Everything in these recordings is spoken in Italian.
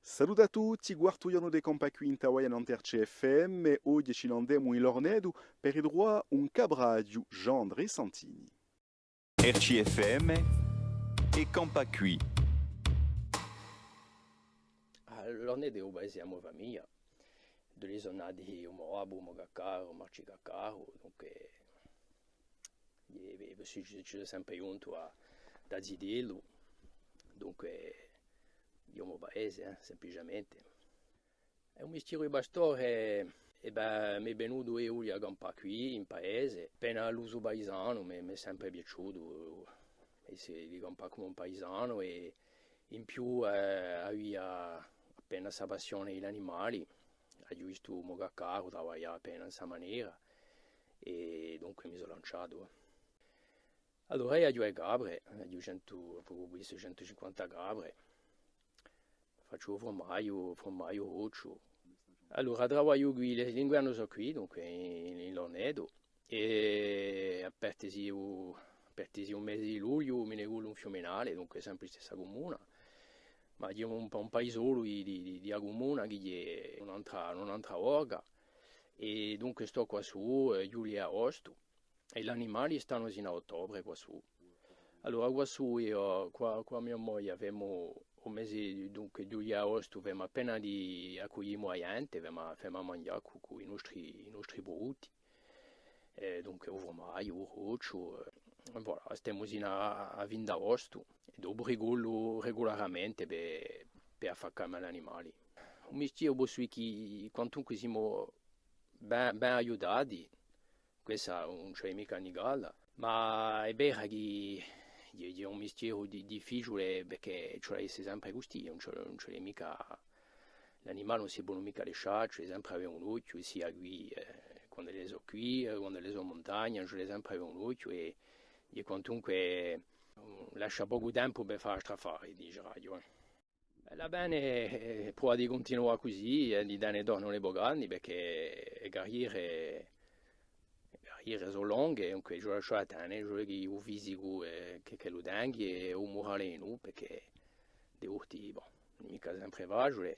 Saluto a tutti, guardiamo dei compa qui in Hawaii Nanter CFM e oggi ci andiamo in Lornedo per il droit un cabraggio Gendre Santini. RCFM e Campacui. L'année de siamo famiglia, delle zone di Umoabu, Mogacaro, Marcicacaro, donc ci sono sempre giunto da Zidello, dunque io paese, semplicemente. È un mestiere di pastore, e beh, mi è venuto io a campa qui in paese, appena l'uso paesano mi è sempre piaciuto, essere di campa come un paesano e in più aveva appena questa passione degli animali, ho visto un caro lavorare appena in questa maniera e dunque mi sono lanciato. Allora io ho due capre, ho visto 150 capre, faccio formaggio roccio. Allora lavoro qui, l'inverno sono qui, dunque in Lornedo, e apertesi un mese di luglio mi ne vuole un fiominale, dunque sempre stessa comuna. Ma io un paesolo di Agumona che è un'altra orga, e dunque sto qua su luglio e agosto, e gli animali stanno sino a ottobre qua su. Allora qua su io, qua mia moglie abbiamo un mese, dunque luglio e agosto, abbiamo appena di accogliamo la gente, abbiamo mangiare con i nostri prodotti, dunque un formaggio, un roccio, voilà, stiamo sino a 20 agosto. E dopo regolo regolarmente per affaccare gli animali. Un mestiere che quantunque siamo ben aiutati, questa non c'è mica negata, ma è vero che è un mestiere difficile perché c'è sempre così, non c'è mica, l'animale non si può mica lasciare, c'è sempre avere un occhio, sia qui, quando le so qui, quando le so in montagna, c'è sempre avere un occhio e quantunque lascia poco tempo per fare strafari, dice radio. Va bene, può di continuare così, di dare donne le bogani perché le carriere sono lunghe, dunque io lascio a te, io il fisico che lo danghi e il morale no, perché devo dire, bon, mica sempre facile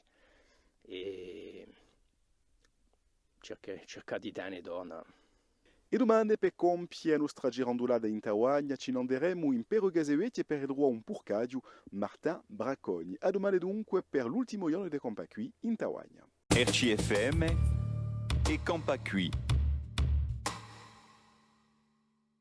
e cerca di dare donne. E domande per compiere la nostra girandolata in Hawaii ci anderemo in Perogazeveti per il droit un purcaggio Martin Bracogni. A domande dunque per l'ultimo giorno dei compa qui in Hawaii. RCFM e Campacui.